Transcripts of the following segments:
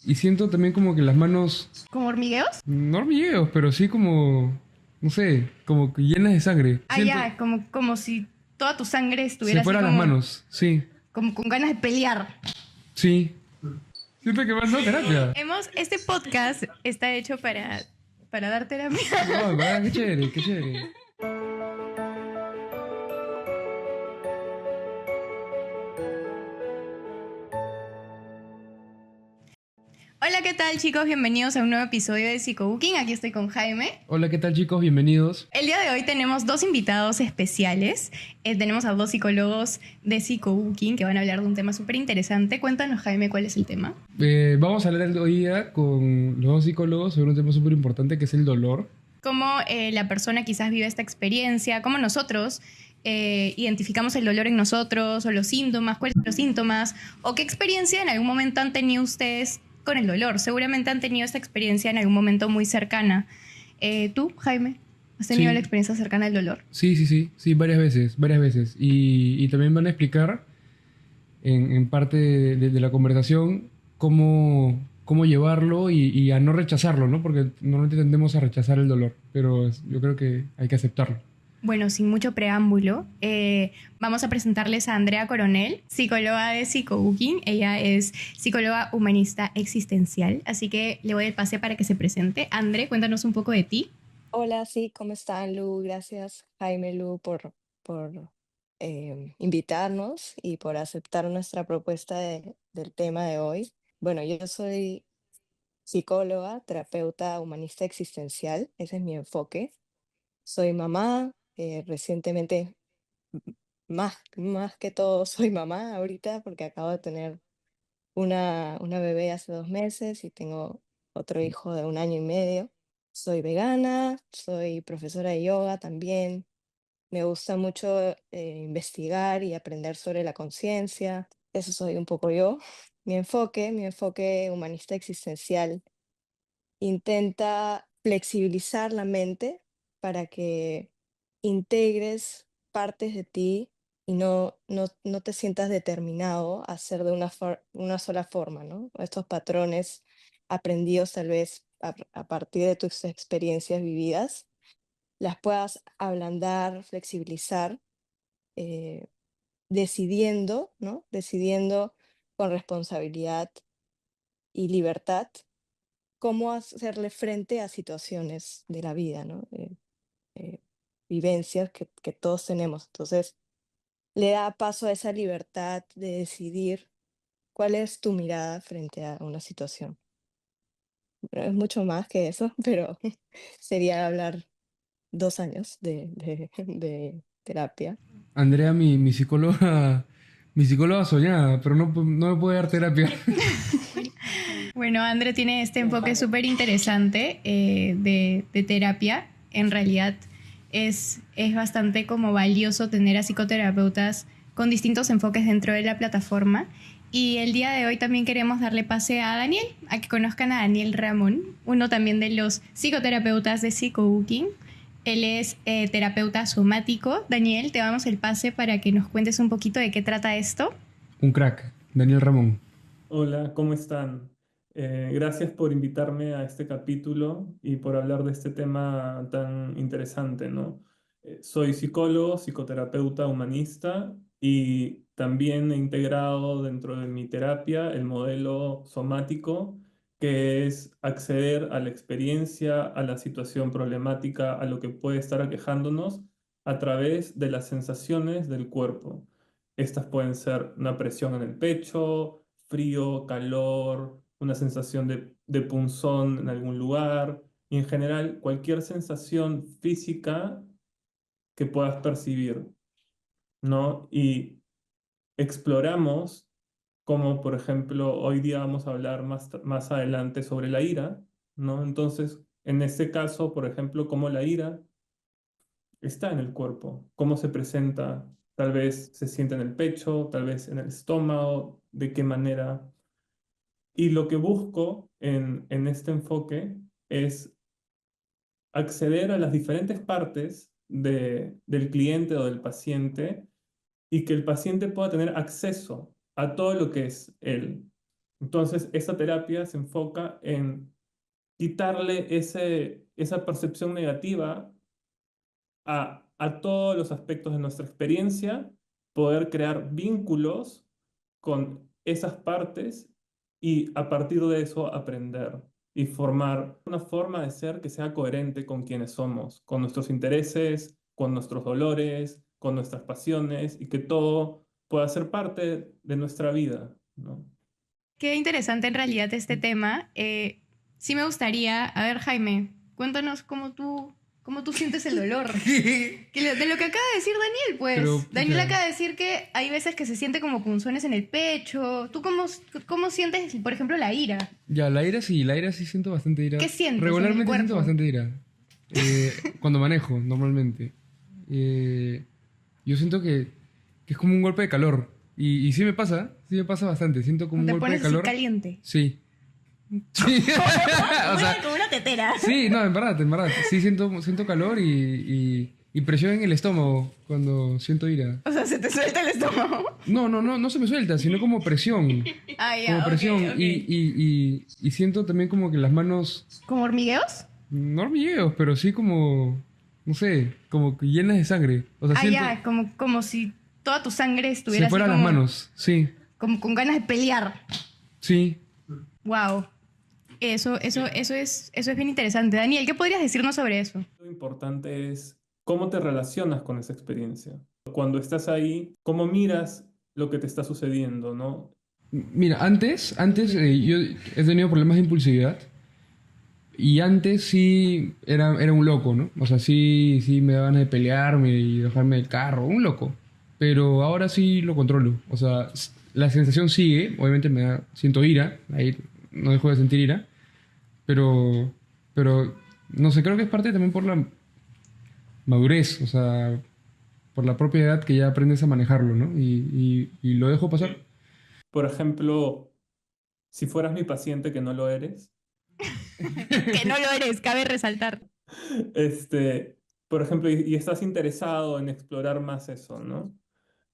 Y siento también como que las manos, ¿Como hormigueos? no hormigueos, pero sí como, no sé, como que llenas de sangre. Ah, Siento, ya, como si toda tu sangre se estuviera así fueran las como, manos, sí, como con ganas de pelear. sí. Siento que van a terapia. Este podcast está hecho para dar terapia. No, en verdad, qué chévere, qué chévere. Hola, ¿qué tal, chicos? Bienvenidos a un nuevo episodio de Psicobooking. Aquí estoy con Jaime. Hola, ¿qué tal, chicos? Bienvenidos. El día de hoy tenemos dos invitados especiales. Tenemos a dos psicólogos de Psicobooking que van a hablar de un tema súper interesante. Cuéntanos, Jaime, ¿cuál es el tema? Vamos a hablar hoy día con los dos psicólogos sobre un tema súper importante que es el dolor. Cómo la persona quizás vive esta experiencia, cómo nosotros identificamos el dolor en nosotros, o los síntomas, cuáles son los síntomas, o qué experiencia en algún momento han tenido ustedes con el dolor. Seguramente han tenido esta experiencia en algún momento muy cercana. ¿Tú, Jaime, has tenido la Sí, experiencia cercana al dolor? sí, varias veces, varias veces. Y también van a explicar en parte de la conversación cómo llevarlo y a no rechazarlo, ¿no? Porque normalmente tendemos a rechazar el dolor, pero yo creo que hay que aceptarlo. Bueno, sin mucho preámbulo, vamos a presentarles a Andrea Coronel, psicóloga de Psicobooking. Ella es psicóloga humanista existencial, así que le voy el pase para que se presente. André, cuéntanos un poco de ti. Hola, sí, ¿cómo están, Lu? Gracias, Jaime, Lu, por invitarnos y por aceptar nuestra propuesta del tema de hoy. Bueno, yo soy psicóloga, terapeuta humanista existencial, ese es mi enfoque. Soy mamá, recientemente, más que todo, soy mamá ahorita porque acabo de tener una bebé hace 2 meses y tengo otro hijo de 1 año y medio. Soy vegana, soy profesora de yoga también. Me gusta mucho investigar y aprender sobre la conciencia. Eso soy un poco yo. Mi enfoque humanista existencial intenta flexibilizar la mente para que integres partes de ti y no te sientas determinado a hacer de una sola forma, ¿no? Estos patrones aprendidos tal vez a partir de tus experiencias vividas, las puedas ablandar, flexibilizar, eh, decidiendo, ¿no? Decidiendo con responsabilidad y libertad cómo hacerle frente a situaciones de la vida, ¿no? Eh, vivencias que todos tenemos. Entonces, le da paso a esa libertad de decidir cuál es tu mirada frente a una situación. Pero es mucho más que eso, pero sería hablar 2 años de terapia. Andrea, mi psicóloga soñada, pero no me puede dar terapia. Bueno, André tiene este enfoque súper interesante de terapia. En realidad es bastante como valioso tener a psicoterapeutas con distintos enfoques dentro de la plataforma. Y el día de hoy también queremos darle pase a Daniel, a que conozcan a Daniel Ramón, uno también de los psicoterapeutas de Psicobooking. Él es terapeuta somático. Daniel, te damos el pase para que nos cuentes un poquito de qué trata esto. Un crack, Daniel Ramón. Hola, ¿cómo están? Gracias por invitarme a este capítulo y por hablar de este tema tan interesante, ¿no? Soy psicólogo, psicoterapeuta humanista y también he integrado dentro de mi terapia el modelo somático, que es acceder a la experiencia, a la situación problemática, a lo que puede estar aquejándonos a través de las sensaciones del cuerpo. Estas pueden ser una presión en el pecho, frío, calor, una sensación de punzón en algún lugar y en general cualquier sensación física que puedas percibir, ¿no? Y exploramos como, por ejemplo, hoy día vamos a hablar más adelante sobre la ira, ¿no? Entonces, en este caso, por ejemplo, cómo la ira está en el cuerpo, cómo se presenta, tal vez se siente en el pecho, tal vez en el estómago, de qué manera. Y lo que busco en este enfoque es acceder a las diferentes partes del cliente o del paciente y que el paciente pueda tener acceso a todo lo que es él. Entonces, esta terapia se enfoca en quitarle esa percepción negativa a todos los aspectos de nuestra experiencia, poder crear vínculos con esas partes y a partir de eso aprender y formar una forma de ser que sea coherente con quienes somos, con nuestros intereses, con nuestros dolores, con nuestras pasiones y que todo pueda ser parte de nuestra vida, ¿no? Qué interesante en realidad este tema. Sí me gustaría, a ver Jaime, cuéntanos cómo tú sientes el dolor. De lo que acaba de decir Daniel, pues. Pero, Daniel pucha. acaba de decir que hay veces que se siente como punzones en el pecho. ¿Tú cómo sientes, por ejemplo, la ira? Ya, la ira sí siento bastante ira. ¿Qué sientes en el Regularmente siento cuerpo? bastante ira. Cuando manejo, normalmente. Yo siento que es como un golpe de calor. Y sí me pasa bastante. Siento como un Te golpe de pones así calor. caliente. Sí. Sí. O sea, Como una tetera. sí, no, en verdad. Sí siento calor y presión en el estómago cuando siento ira. O sea, se te suelta el estómago. No se me suelta, sino como presión. Ah, ya, Como ok, presión. ok. Y siento también como que las manos, ¿Como hormigueos? no hormigueos, pero sí como, no sé, como que llenas de sangre. O sea, Ah, siento, ya, como si toda tu sangre se estuviera así fueran las como, manos. Sí, como con ganas de pelear. sí. Wow. Eso es bien interesante. Daniel, ¿qué podrías decirnos sobre eso? Lo importante es cómo te relacionas con esa experiencia. Cuando estás ahí, cómo miras lo que te está sucediendo, ¿no? Mira, antes yo he tenido problemas de impulsividad. Y antes sí era un loco, ¿no? O sea, sí me daban de pelearme y dejarme el carro, un loco. Pero ahora sí lo controlo. O sea, la sensación sigue, obviamente siento ira, ahí no dejo de sentir ira, pero, pero no sé, creo que es parte también por la madurez, o sea, por la propia edad que ya aprendes a manejarlo, ¿no? Y lo dejo pasar. Por ejemplo, si fueras mi paciente, que no lo eres, Que no lo eres, cabe resaltar. este, por ejemplo, y estás interesado en explorar más eso, ¿no?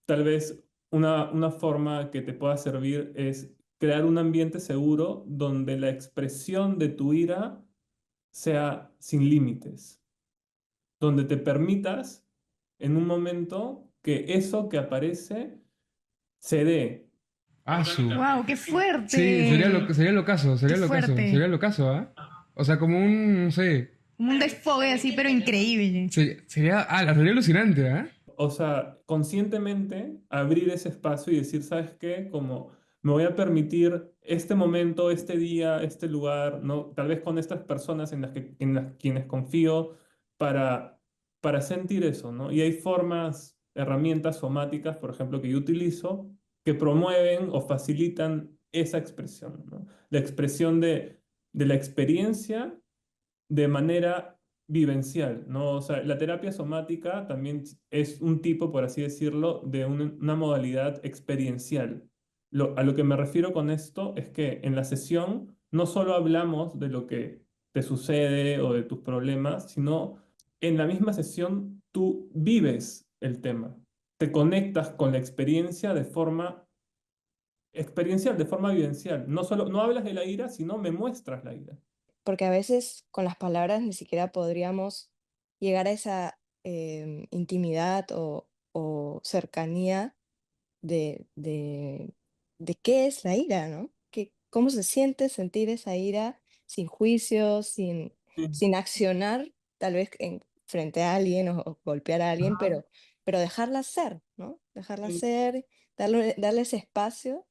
Tal vez una forma que te pueda servir es crear un ambiente seguro donde la expresión de tu ira sea sin límites, donde te permitas en un momento que eso que aparece se dé. Ah, su. Wow, qué Sí, fuerte. sería lo caso, Qué fuerte. sería lo caso, ¿ah? O sea, como un, no sé, Como un desfogue así, pero increíble. sería alucinante, ¿ah? O sea, conscientemente abrir ese espacio y decir, ¿sabes qué? Como me voy a permitir este momento, este día, este lugar, ¿no? Tal vez con estas personas en las quienes confío para, para sentir eso, ¿no? Y hay formas, herramientas somáticas, por ejemplo, que yo utilizo, que promueven o facilitan esa expresión, ¿no? La expresión de la experiencia de manera vivencial, ¿no? O sea, la terapia somática también es un tipo, por así decirlo, de una modalidad experiencial. A lo que me refiero con esto es que en la sesión no solo hablamos de lo que te sucede o de tus problemas, sino en la misma sesión tú vives el tema, te conectas con la experiencia de forma experiencial, de forma vivencial. No solo, no hablas de la ira, sino me muestras la ira. Porque a veces con las palabras ni siquiera podríamos llegar a esa intimidad o cercanía de, de qué es la ira, ¿no? ¿Cómo se siente sentir esa ira sin juicio, sin accionar, tal vez frente a alguien o golpear a alguien, pero dejarla ser, ¿no? Dejarla Sí. ser, darle ese espacio,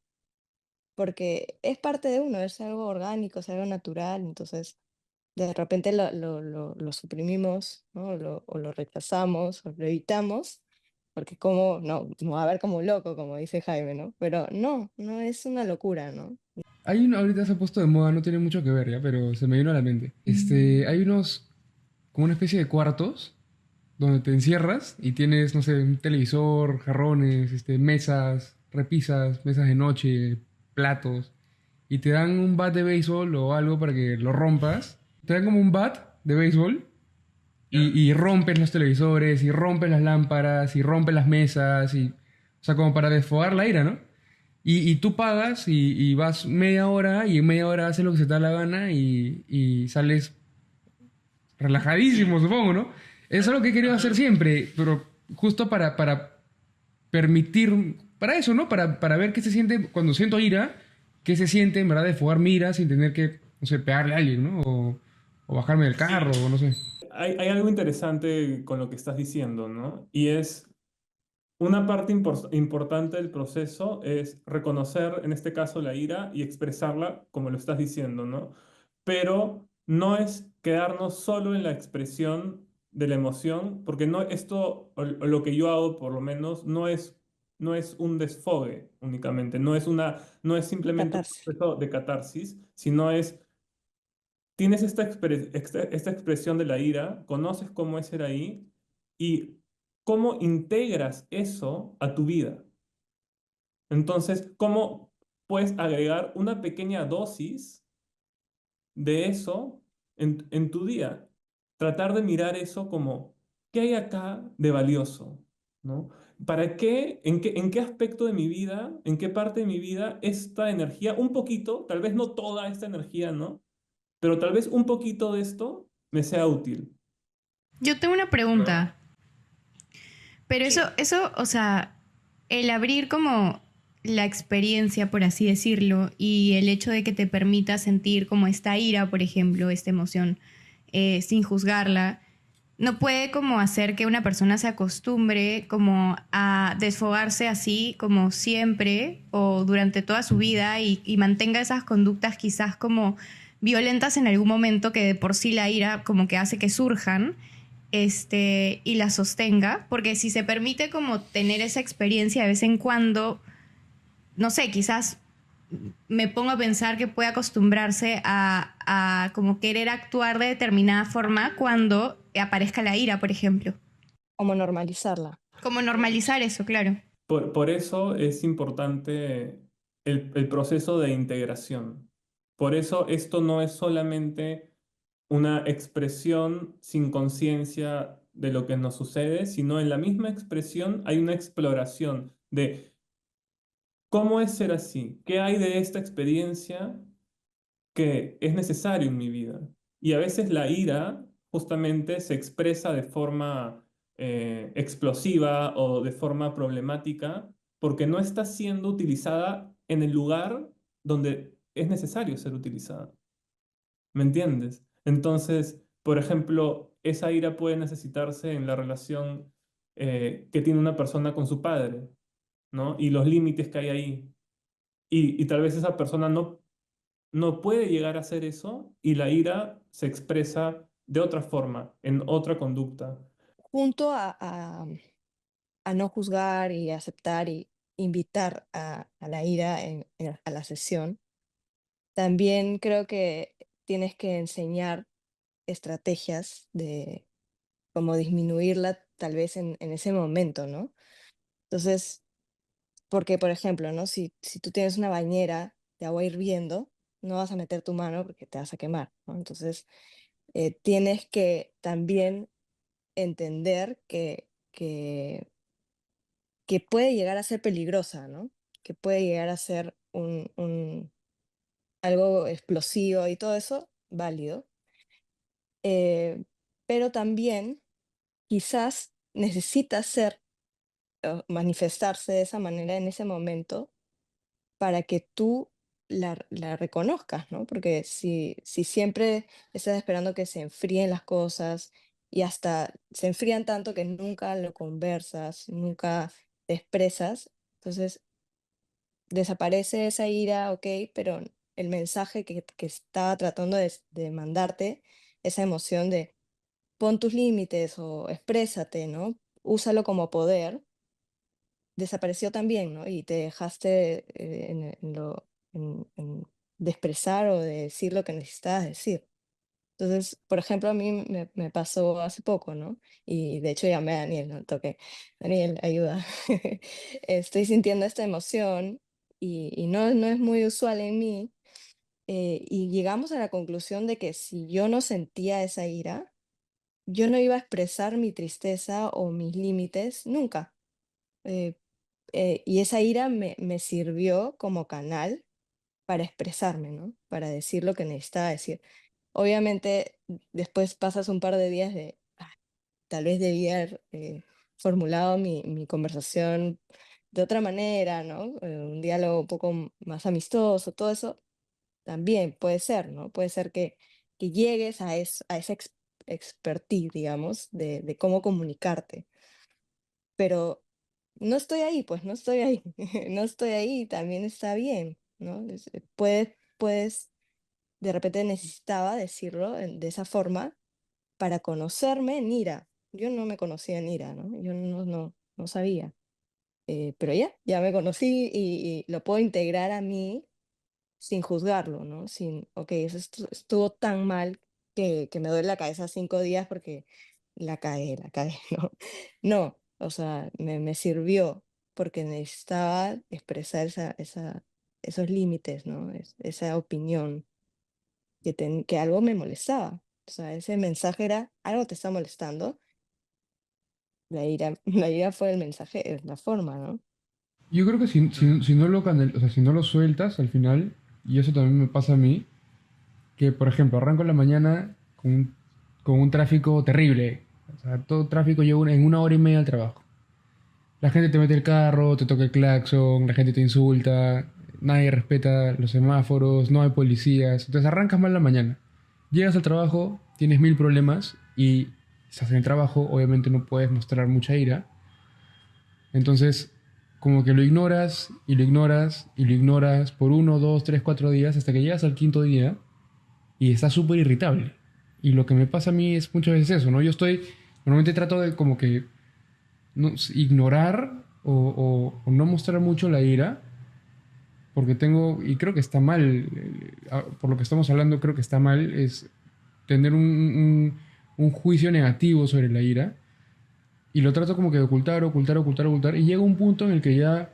porque es parte de uno, es algo orgánico, es algo natural, entonces de repente lo suprimimos, ¿no? O lo rechazamos, o lo evitamos, porque como, no, me va a ver como un loco, como dice Jaime, ¿no? Pero no es una locura, ¿no? Hay uno, ahorita se ha puesto de moda, no tiene mucho que ver, ¿ya? Pero se me vino a la mente. Hay unos, como una especie de cuartos, donde te encierras y tienes, no sé, un televisor, jarrones, mesas, repisas, mesas de noche, platos, y te dan un bat de béisbol o algo para que lo rompas. Te dan como un bat de béisbol y rompes los televisores, y rompes las lámparas, y rompes las mesas, o sea, como para desfogar la ira, ¿no? Y tú pagas y vas media hora y en media hora haces lo que se te da la gana y sales relajadísimo, supongo, ¿no? Eso es lo que he querido hacer Ajá. siempre, pero justo para permitir, para eso, ¿no? Para ver qué se siente cuando siento ira, qué se siente en verdad desfogar mi ira sin tener que, no sé, pegarle a alguien, ¿no? O bajarme del carro, Sí, o no sé. hay algo interesante con lo que estás diciendo, ¿no? Y es una parte importante del proceso es reconocer, en este caso, la ira y expresarla como lo estás diciendo, ¿no? Pero no es quedarnos solo en la expresión de la emoción, porque no, esto, o lo que yo hago por lo menos, no es un desfogue únicamente, no es simplemente un Catarsis. proceso de catarsis, sino es, tienes esta expresión de la ira, conoces cómo es ser ahí y cómo integras eso a tu vida. Entonces, ¿cómo puedes agregar una pequeña dosis de eso en tu día? Tratar de mirar eso como, ¿qué hay acá de valioso? ¿No? ¿Para qué, en qué aspecto de mi vida, en qué parte de mi vida esta energía, un poquito, tal vez no toda esta energía, ¿no? Pero tal vez un poquito de esto me sea útil, Yo tengo una ¿no? pregunta, pero Sí. o sea, el abrir como la experiencia, por así decirlo, y el hecho de que te permita sentir como esta ira, por ejemplo, esta emoción, sin juzgarla, no puede como hacer que una persona se acostumbre como a desfogarse así como siempre o durante toda su vida y mantenga esas conductas quizás como violentas en algún momento que de por sí la ira como que hace que surjan y la sostenga, porque si se permite como tener esa experiencia de vez en cuando, no sé, quizás me pongo a pensar que puede acostumbrarse a como querer actuar de determinada forma cuando aparezca la ira, por ejemplo. Como normalizarla. Como normalizar eso, claro. Por eso es importante el proceso de integración. Por eso esto no es solamente una expresión sin conciencia de lo que nos sucede, sino en la misma expresión hay una exploración de cómo es ser así, qué hay de esta experiencia que es necesario en mi vida. Y a veces la ira justamente se expresa de forma explosiva o de forma problemática porque no está siendo utilizada en el lugar donde es necesario ser utilizada. ¿Me entiendes? Entonces, por ejemplo, esa ira puede necesitarse en la relación que tiene una persona con su padre, ¿no? Y los límites que hay ahí. Y tal vez esa persona no puede llegar a hacer eso y la ira se expresa de otra forma, en otra conducta. Junto a no juzgar y aceptar y invitar a la ira a la sesión, también creo que tienes que enseñar estrategias de cómo disminuirla tal vez en ese momento, ¿no? Entonces, porque por ejemplo, ¿no? Si tú tienes una bañera de agua hirviendo, no vas a meter tu mano porque te vas a quemar, ¿no? Entonces, tienes que también entender que puede llegar a ser peligrosa, ¿no? Que puede llegar a ser algo explosivo y todo eso, válido. eh, pero también quizás necesita ser o manifestarse de esa manera en ese momento para que tú la reconozcas, ¿no? Porque si siempre estás esperando que se enfríen las cosas y hasta se enfrían tanto que nunca lo conversas, nunca te expresas, entonces desaparece esa ira, ok, pero el mensaje que estaba tratando de mandarte, esa emoción de pon tus límites o exprésate, ¿no? Úsalo como poder, desapareció también, ¿no? Y te dejaste de expresar o de decir lo que necesitabas decir. Entonces, por ejemplo, a mí me pasó hace poco, ¿no? Y de hecho llamé a Daniel, ¿no? Toqué, Daniel, ayuda. Estoy sintiendo esta emoción y no es muy usual en mí. Y llegamos a la conclusión de que si yo no sentía esa ira, yo no iba a expresar mi tristeza o mis límites nunca. Eh, Y esa ira me sirvió como canal para expresarme, ¿no? Para decir lo que necesitaba decir. Obviamente, después pasas un par de días de, tal vez debía haber formulado mi conversación de otra manera, ¿no? Un diálogo un poco más amistoso, todo eso también puede ser, ¿no? Puede ser que llegues a esa expertise, digamos, de cómo comunicarte, pero no estoy ahí, pues no estoy ahí, no estoy ahí, también está bien, ¿no? Puedes, de repente necesitaba decirlo de esa forma para conocerme en ira. Yo no me conocía en ira, ¿no? Yo no sabía. Pero ya me conocí y lo puedo integrar a mí sin juzgarlo, ¿no? Sin, ok, eso estuvo tan mal que me duele la cabeza 5 días porque la cagué, ¿no? No, o sea, me sirvió porque necesitaba expresar esos límites, ¿no? Esa opinión que algo me molestaba. O sea, ese mensaje era, algo te está molestando. La ira fue el mensaje, es la forma, ¿no? Yo creo que si no lo o sea, si no lo sueltas al final, y eso también me pasa a mí, que por ejemplo arranco en la mañana con un tráfico terrible. O sea, todo tráfico llevo en 1 hora y media al trabajo. La gente te mete el carro, te toca el claxon, la gente te insulta, nadie respeta los semáforos, no hay policías. Entonces arrancas mal la mañana. Llegas al trabajo, tienes mil problemas y estás en el trabajo, obviamente no puedes mostrar mucha ira. Entonces, como que lo ignoras y lo ignoras y lo ignoras por 1, 2, 3, 4 días hasta que llegas al quinto día y estás súper irritable. Y lo que me pasa a mí es muchas veces eso, ¿no? Normalmente trato de como que no, ignorar o no mostrar mucho la ira, porque tengo, y creo que está mal, por lo que estamos hablando, creo que está mal, es tener un juicio negativo sobre la ira, y lo trato como que de ocultar, ocultar, ocultar, ocultar, y llega un punto en el que ya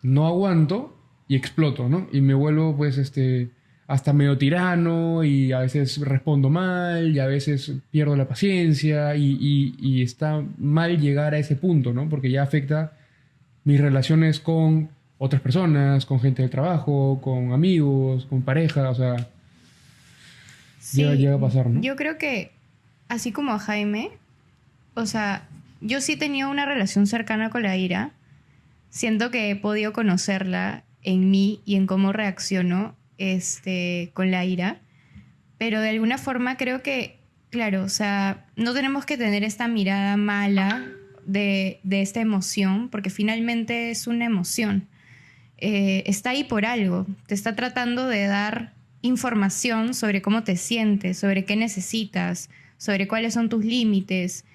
no aguanto y exploto, ¿no? Y me vuelvo, pues, hasta medio tirano y a veces respondo mal y a veces pierdo la paciencia y está mal llegar a ese punto, ¿no? Porque ya afecta mis relaciones con otras personas, con gente del trabajo, con amigos, con pareja, o sea, Sí, llega a pasar, ¿no? yo creo que así como a Jaime, o sea, yo sí tenía una relación cercana con la ira. Siento que he podido conocerla en mí y en cómo reacciono con la ira, pero de alguna forma creo que, claro, o sea, no tenemos que tener esta mirada mala de esta emoción, porque finalmente es una emoción. Está ahí por algo, te está tratando de dar información sobre cómo te sientes, sobre qué necesitas, sobre cuáles son tus límites,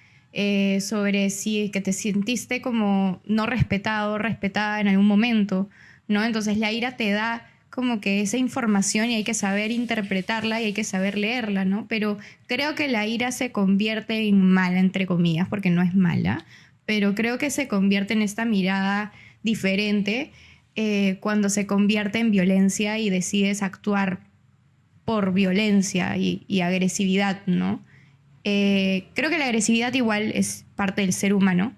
sobre si es que te sentiste como no respetado, respetada en algún momento, ¿no? Entonces la ira te da como que esa información y hay que saber interpretarla y hay que saber leerla, ¿no? Pero creo que la ira se convierte en mala, entre comillas, porque no es mala, pero creo que se convierte en esta mirada diferente cuando se convierte en violencia y decides actuar por violencia y agresividad, ¿no? Creo que la agresividad igual es parte del ser humano,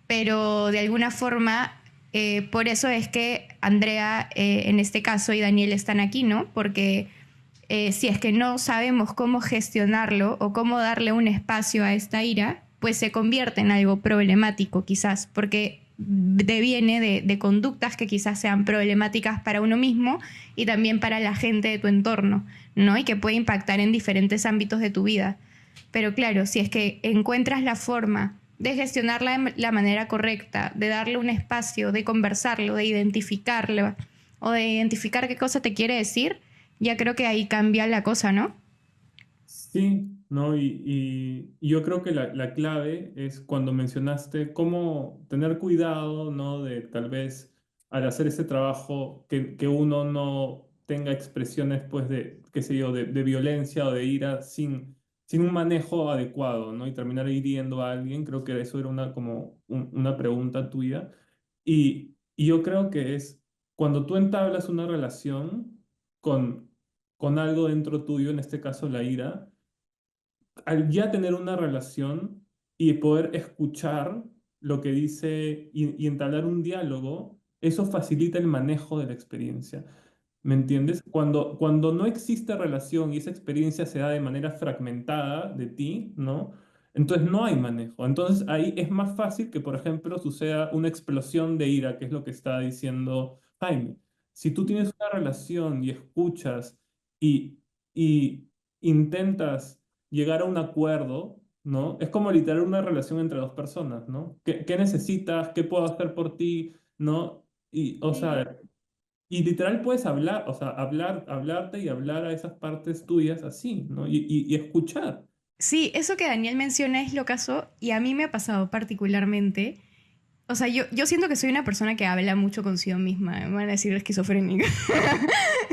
pero de alguna forma, por eso es que Andrea en este caso y Daniel están aquí, ¿no? Porque si es que no sabemos cómo gestionarlo o cómo darle un espacio a esta ira, pues se convierte en algo problemático quizás, porque deviene de conductas que quizás sean problemáticas para uno mismo y también para la gente de tu entorno, ¿no? Y que puede impactar en diferentes ámbitos de tu vida. Pero claro, si es que encuentras la forma de gestionarla de la manera correcta, de darle un espacio, de conversarlo, de identificarlo o de identificar qué cosa te quiere decir, ya creo que ahí cambia la cosa, ¿no? Sí, ¿no? Y yo creo que la clave es cuando mencionaste cómo tener cuidado, ¿no? De tal vez al hacer ese trabajo que uno no tenga expresiones, pues, de, qué sé yo, de violencia o de ira sin un manejo adecuado, ¿no? Y terminar hiriendo a alguien. Creo que eso era una, como una pregunta tuya. Y yo creo que es cuando tú entablas una relación con algo dentro tuyo, en este caso la ira, al ya tener una relación y poder escuchar lo que dice y entablar un diálogo, eso facilita el manejo de la experiencia. ¿Me entiendes? Cuando no existe relación y esa experiencia se da de manera fragmentada de ti, ¿no? Entonces no hay manejo. Entonces ahí es más fácil que, por ejemplo, suceda una explosión de ira, que es lo que está diciendo Jaime. Si tú tienes una relación y escuchas y intentas llegar a un acuerdo, ¿no? Es como literal una relación entre dos personas, ¿no? ¿Qué necesitas? ¿Qué puedo hacer por ti? ¿No? Y, o Sí. sea, y literal puedes hablar, o sea, hablarte y hablar a esas partes tuyas así, ¿no? Y escuchar. Sí, eso que Daniel menciona es lo caso y a mí me ha pasado particularmente. O sea, yo siento que soy una persona que habla mucho consigo misma. Me van a decir esquizofrénica.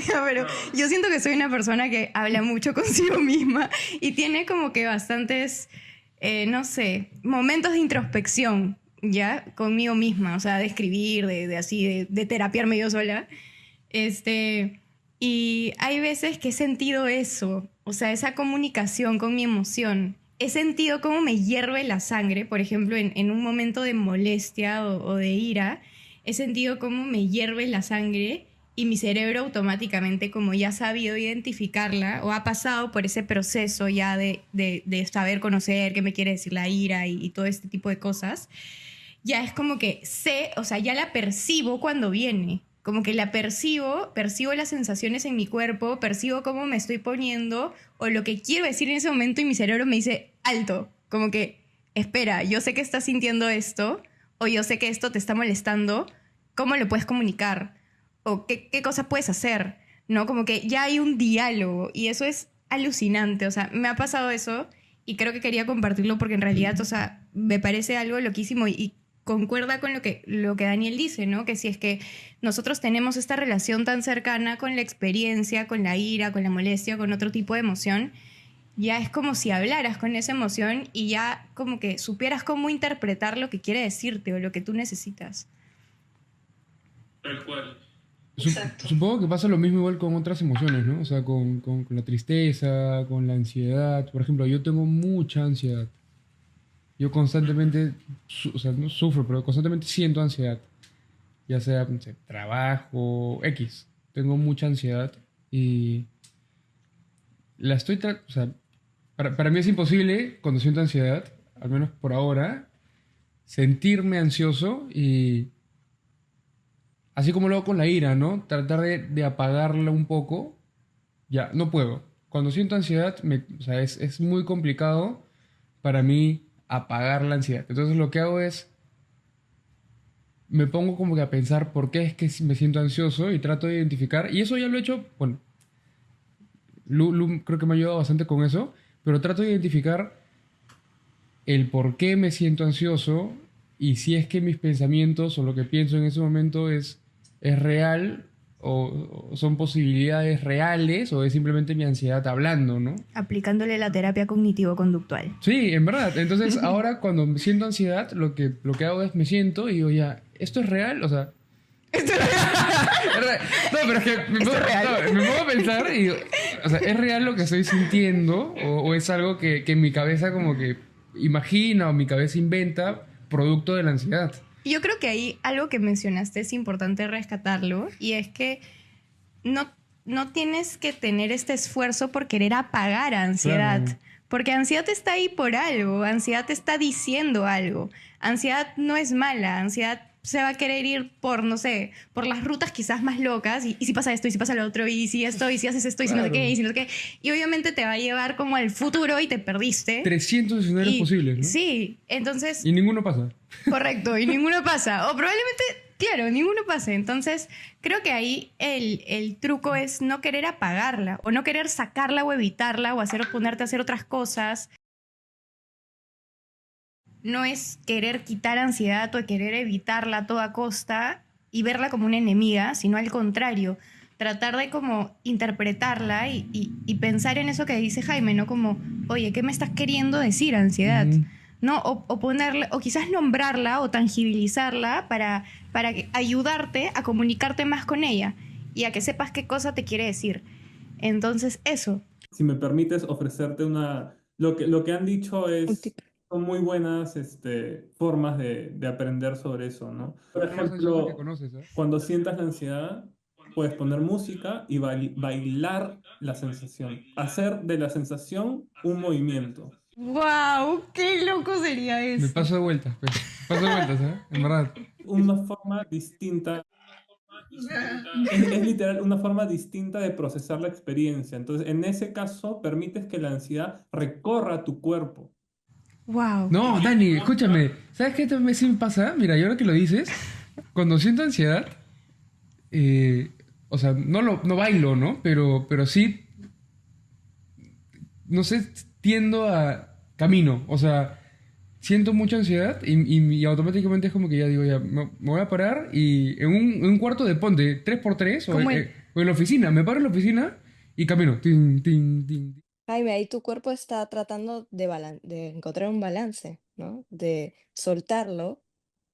Ya, pero yo siento que soy una persona que habla mucho consigo misma y tiene como que bastantes, no sé, momentos de introspección, ¿ya? Conmigo misma. O sea, de escribir, de así, de terapiarme yo sola. Este, y hay veces que he sentido eso, o sea, esa comunicación con mi emoción. He sentido cómo me hierve la sangre, por ejemplo, en un momento de molestia o de ira, he sentido cómo me hierve la sangre y mi cerebro automáticamente, como ya ha sabido identificarla o ha pasado por ese proceso ya de saber conocer qué me quiere decir la ira y todo este tipo de cosas, ya es como que sé, o sea, ya la percibo cuando viene. Como que la percibo, percibo las sensaciones en mi cuerpo, percibo cómo me estoy poniendo o lo que quiero decir en ese momento y mi cerebro me dice, alto, como que, espera, yo sé que estás sintiendo esto o yo sé que esto te está molestando, ¿cómo lo puedes comunicar? ¿O qué cosa puedes hacer? ¿No? Como que ya hay un diálogo y eso es alucinante, o sea, me ha pasado eso y creo que quería compartirlo porque en realidad, o sea, me parece algo loquísimo y concuerda con lo que Daniel dice, ¿no? Que si es que nosotros tenemos esta relación tan cercana con la experiencia, con la ira, con la molestia, con otro tipo de emoción, ya es como si hablaras con esa emoción y ya como que supieras cómo interpretar lo que quiere decirte o lo que tú necesitas. Tal cual. Supongo que pasa lo mismo igual con otras emociones, ¿no? O sea, con la tristeza, con la ansiedad. Por ejemplo, yo tengo mucha ansiedad. Yo constantemente, o sea, no sufro, pero constantemente siento ansiedad. Ya sea, no sé, trabajo, X. Tengo mucha ansiedad y o sea, para mí es imposible cuando siento ansiedad, al menos por ahora, sentirme ansioso y así como lo hago con la ira, ¿no? Tratar de apagarla un poco. Ya, no puedo. Cuando siento ansiedad, o sea, es muy complicado para mí apagar la ansiedad. Entonces lo que hago es, me pongo como que a pensar por qué es que me siento ansioso y trato de identificar. Y eso ya lo he hecho, bueno, Lu creo que me ha ayudado bastante con eso, pero trato de identificar el por qué me siento ansioso y si es que mis pensamientos o lo que pienso en ese momento es real o son posibilidades reales o es simplemente mi ansiedad hablando, ¿no? Aplicándole la terapia cognitivo-conductal. Sí, en verdad. Entonces ahora cuando me siento ansiedad, lo que hago es me siento y digo ya, ¿esto es real? O sea... Esto es No, pero es que Esto es real. me pongo a pensar y digo, o sea, ¿es real lo que estoy sintiendo o es algo que mi cabeza como que imagina o mi cabeza inventa producto de la ansiedad? Yo creo que ahí algo que mencionaste es importante rescatarlo y es que no tienes que tener este esfuerzo por querer apagar a ansiedad. Claro. Porque ansiedad está ahí por algo, ansiedad te está diciendo algo. Ansiedad no es mala, ansiedad se va a querer ir por, no sé, por las rutas quizás más locas y si pasa esto y si pasa lo otro y si esto y si haces esto y si no sé Claro. qué y si no sé qué. Y obviamente te va a llevar como al futuro y te perdiste. 300 escenarios Y- posibles, ¿no? Sí, entonces Y ninguno pasa. correcto, y ninguno pasa. O probablemente, claro, ninguno pase. Entonces, creo que ahí el truco es no querer apagarla, o no querer sacarla o evitarla, o ponerte a hacer otras cosas. No es querer quitar ansiedad o querer evitarla a toda costa y verla como una enemiga, sino al contrario, tratar de como interpretarla y pensar en eso que dice Jaime, ¿no? Como, oye, ¿qué me estás queriendo decir, ansiedad? Ujú. ¿No? O ponerle, o quizás nombrarla o tangibilizarla para ayudarte a comunicarte más con ella y a que sepas qué cosa te quiere decir. Entonces, eso. Si me permites ofrecerte una... Lo que han dicho Un es tip. son muy buenas formas de aprender sobre eso, ¿no? Por Son más ansiosos que ejemplo, conoces, ¿ah? cuando sientas la ansiedad, puedes poner música y bailar la sensación, hacer de la sensación un movimiento. ¡Wow! ¡Qué loco sería Me eso! paso de vueltas, pues. Me paso de vueltas, ¿eh? En verdad. Una forma distinta, es literal una forma distinta de procesar la experiencia. Entonces, en ese caso, permites que la ansiedad recorra tu cuerpo. ¡Wow! No, Dani, escúchame. ¿Sabes qué también sí me pasa? Mira, y ahora que lo dices, cuando siento ansiedad, eh, o sea, no bailo, ¿no? Pero sí, no sé, tiendo a camino. O sea, siento mucha ansiedad y automáticamente es como que ya digo, ya, me voy a parar y en un cuarto de ponte 3x3 Como el... o en la oficina, me paro en la oficina y camino. Tin, tin, tin. Jaime, ahí tu cuerpo está tratando de encontrar un balance, ¿no? De soltarlo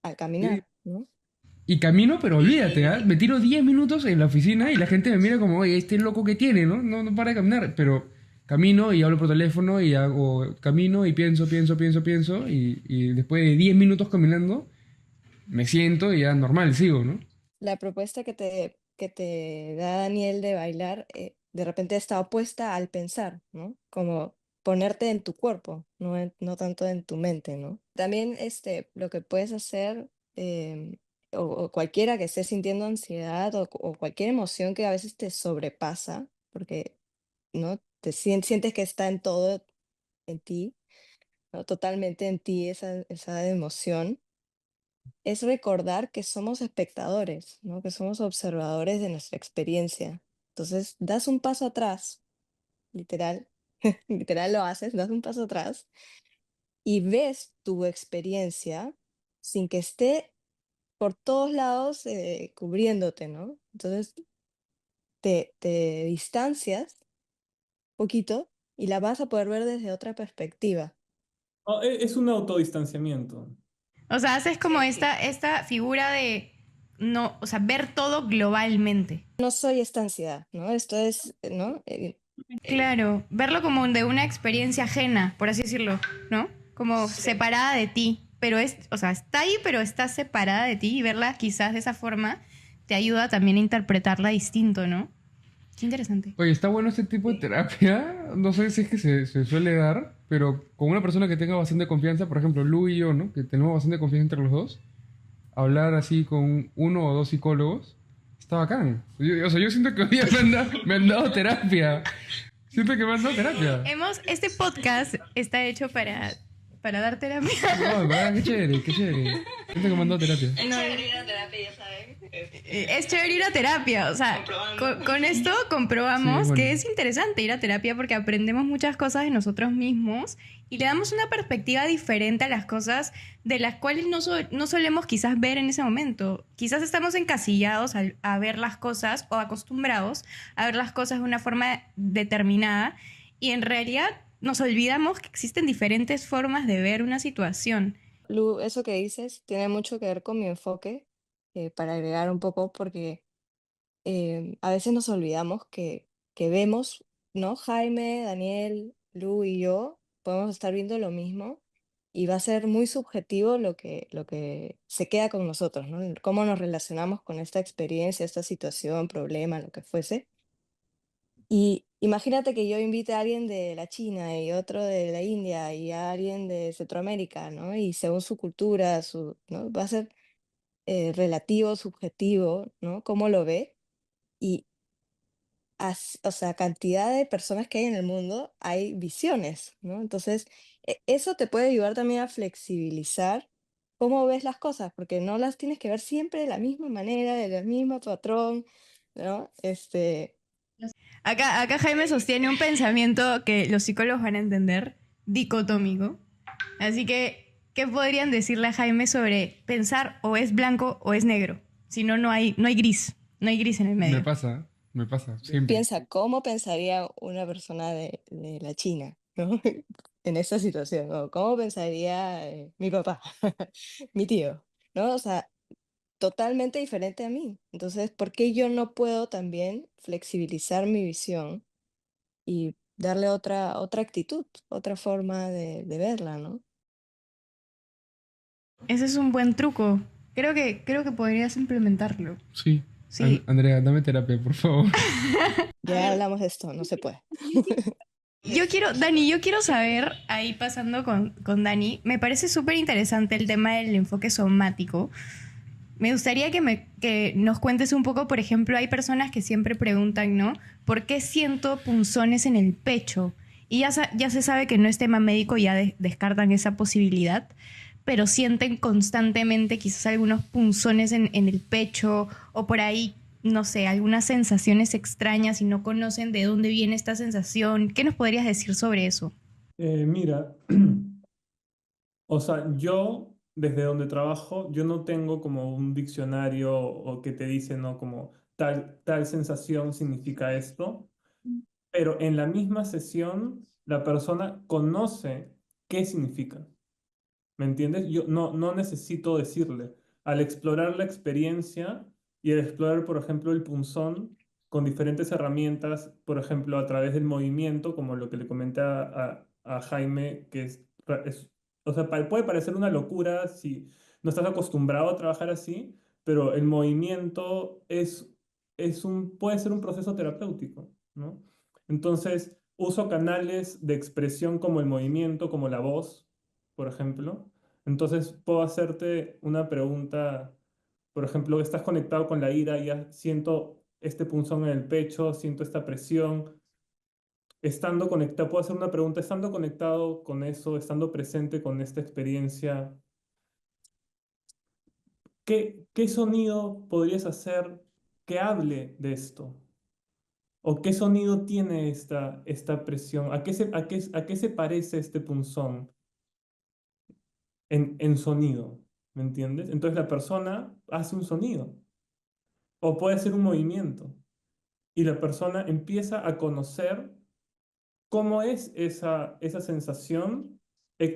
al Sí. caminar, ¿no? Y camino, pero olvídate, ¿ah? Me tiro 10 minutos en la oficina y la gente me mira como, oye, este loco que tiene, ¿no? No para de caminar. Pero camino y hablo por teléfono y hago camino y pienso. Y después de 10 minutos caminando, me siento y ya normal, sigo, ¿no? La propuesta que te da Daniel de bailar, de repente está opuesta al pensar, ¿no? Como ponerte en tu cuerpo, no tanto en tu mente, ¿no? También lo que puedes hacer, o cualquiera que esté sintiendo ansiedad o cualquier emoción que a veces te sobrepasa, porque, ¿no? Sientes que está en todo, en ti, ¿no? Totalmente en ti esa emoción, es recordar que somos espectadores, ¿no? Que somos observadores de nuestra experiencia. Entonces, das un paso atrás, literal, literal lo haces, das un paso atrás y ves tu experiencia sin que esté por todos lados cubriéndote, ¿no? Entonces, te distancias un poquito y la vas a poder ver desde otra perspectiva. Oh, es un autodistanciamiento. O sea, haces como esta figura de no, o sea, ver todo globalmente. No soy esta ansiedad, ¿no? Esto es, ¿no? Claro, verlo como de una experiencia ajena, por así decirlo, ¿no? Como separada de ti, pero es, o sea, está ahí, pero está separada de ti y verla quizás de esa forma te ayuda también a interpretarla distinto, ¿no? Qué interesante. Oye, está bueno este tipo de terapia. No sé si es que se suele dar, pero con una persona que tenga bastante confianza, por ejemplo, Lu y yo, ¿no? Que tenemos bastante confianza entre los dos. Hablar así con uno o dos psicólogos, está bacán. O sea, yo siento que hoy día me han dado terapia. Siento que me han dado terapia. Este podcast está hecho para dar terapia. No, en verdad, qué chévere, qué chévere. Siento que me han dado terapia. No, es chévere ir a terapia, o sea, con esto comprobamos Sí, bueno. que es interesante ir a terapia porque aprendemos muchas cosas de nosotros mismos y le damos una perspectiva diferente a las cosas de las cuales no solemos quizás ver en ese momento. Quizás estamos encasillados a ver las cosas o acostumbrados a ver las cosas de una forma determinada y en realidad nos olvidamos que existen diferentes formas de ver una situación. Lu, eso que dices tiene mucho que ver con mi enfoque, para agregar un poco, porque a veces nos olvidamos que vemos, ¿no? Jaime, Daniel, Lu y yo podemos estar viendo lo mismo y va a ser muy subjetivo lo que se queda con nosotros, ¿no? Cómo nos relacionamos con esta experiencia, esta situación, problema, lo que fuese. Y imagínate que yo invite a alguien de la China y otro de la India y a alguien de Centroamérica, ¿no? Y según su cultura, ¿no? Va a ser relativo, subjetivo, ¿no? Cómo lo ve. Y, o sea, cantidad de personas que hay en el mundo, hay visiones, ¿no? Entonces, eso te puede ayudar también a flexibilizar cómo ves las cosas, porque no las tienes que ver siempre de la misma manera, del mismo patrón, ¿no? Acá Jaime sostiene un pensamiento que los psicólogos van a entender, dicotómico. Así que, ¿qué podrían decirle a Jaime sobre pensar o es blanco o es negro? Si no, no hay gris. No hay gris en el medio. Me pasa, siempre. Piensa, ¿cómo pensaría una persona de la China, ¿no? En esta situación, o cómo pensaría mi papá, mi tío, ¿no? O sea, totalmente diferente a mí. Entonces, ¿por qué yo no puedo también flexibilizar mi visión y darle otra actitud, otra forma de verla, ¿no? Ese es un buen truco. Creo que podrías implementarlo. Sí. Sí. Andrea, dame terapia, por favor. A Ya ver, hablamos de esto, no se puede. Dani, yo quiero saber, ahí pasando con Dani, me parece súper interesante el tema del enfoque somático. Me gustaría que nos cuentes un poco, por ejemplo, hay personas que siempre preguntan, ¿no? ¿Por qué siento punzones en el pecho? Y ya se sabe que no es tema médico, ya descartan esa posibilidad, pero sienten constantemente quizás algunos punzones en el pecho o por ahí, no sé, algunas sensaciones extrañas y no conocen de dónde viene esta sensación. ¿Qué nos podrías decir sobre eso? Mira, o sea, yo desde donde trabajo, yo no tengo como un diccionario o que te dice, ¿no? Como tal sensación significa esto, pero en la misma sesión la persona conoce qué significa. ¿Me entiendes? Yo no necesito decirle. Al explorar la experiencia y al explorar, por ejemplo, el punzón con diferentes herramientas, por ejemplo, a través del movimiento, como lo que le comenté a Jaime, que o sea, puede parecer una locura si no estás acostumbrado a trabajar así, pero el movimiento puede ser un proceso terapéutico, ¿no? Entonces, uso canales de expresión como el movimiento, como la voz, por ejemplo. Entonces puedo hacerte una pregunta, por ejemplo, estás conectado con la ira, ya siento este punzón en el pecho, siento esta presión. Estando conectado, puedo hacer una pregunta, estando conectado con eso, estando presente con esta experiencia, ¿qué sonido podrías hacer que hable de esto? ¿O qué sonido tiene esta presión? ¿A qué se parece este punzón? En sonido, ¿me entiendes? Entonces la persona hace un sonido o puede ser un movimiento y la persona empieza a conocer cómo es esa sensación,